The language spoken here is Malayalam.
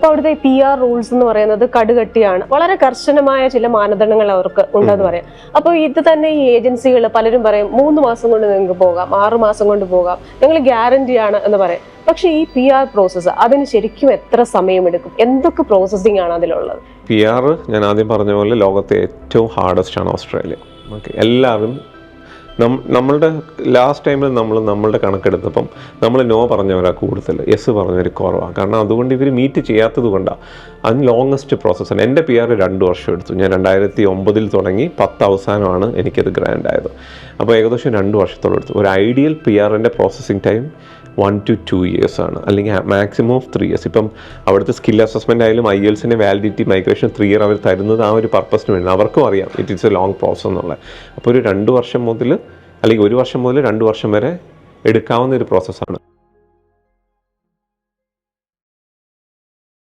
അപ്പോൾ അവിടുത്തെ PR റൂൾസ് എന്ന് പറയുന്നത് കടുകട്ടിയാണ്, വളരെ കർശനമായ ചില മാനദണ്ഡങ്ങൾ അവർക്ക് ഉണ്ടെന്ന് പറയാം. അപ്പോൾ ഇത് തന്നെ ഈ ഏജൻസികൾ പലരും പറയും 3 മാസം കൊണ്ട് നിങ്ങൾക്ക് പോകാം, 6 മാസം കൊണ്ട് പോകാം, ഞങ്ങൾ ഗ്യാരണ്ടി ആണ് എന്ന് പറയും. പക്ഷേ ഈ PR പ്രോസസ്സ് അതിന് ശരിക്കും എത്ര സമയമെടുക്കും? എന്തൊക്കെ പ്രോസസ്സിംഗ് ആണ് അതിലുള്ളത്? PR ഞാൻ ആദ്യം പറഞ്ഞ പോലെ ലോകത്തെ ഏറ്റവും ഹാർഡസ്റ്റ് ആണ് ഓസ്ട്രേലിയ. ഓക്കെ, എല്ലാവരും നമ്മളുടെ ലാസ്റ്റ് ടൈമിൽ നമ്മളുടെ കണക്കെടുത്തപ്പം നമ്മൾ നോ പറഞ്ഞവരാ കൂടുതൽ, യെസ് പറഞ്ഞവർ കുറവാണ്. കാരണം അതുകൊണ്ട് ഇവർ മീറ്റ് ചെയ്യാത്തത് കൊണ്ടാണ്. അതിന് ലോങ്ങസ്റ്റ് പ്രോസസ്സാണ്. എൻ്റെ PR 2 വർഷം എടുത്തു. ഞാൻ 2009 തുടങ്ങി, 10 അവസാനമാണ് എനിക്കത് ഗ്രാൻഡ് ആയത്. അപ്പോൾ ഏകദേശം 2 വർഷത്തോളം എടുത്തു. ഒരു ideal PRൻ്റെ processing time 1 to 2 years ആണ്, അല്ലെങ്കിൽ മാക്സിമം ഓഫ് 3 years. ഇപ്പം അവിടുത്തെ സ്കിൽ അസസ്മെൻ്റ് ആയാലും IELTS വാലിഡിറ്റി മൈഗ്രേഷൻ 3 year അവർ തരുന്നത് ആ ഒരു പർപ്പസിന് വേണ്ടി. അവർക്കും അറിയാം it is A long process എന്നുള്ളത്. അപ്പോൾ ഒരു 2 വർഷം മുതൽ അല്ലെങ്കിൽ 1 വർഷം മുതൽ 2 വർഷം വരെ എടുക്കാവുന്ന ഒരു പ്രോസസ്സാണ്.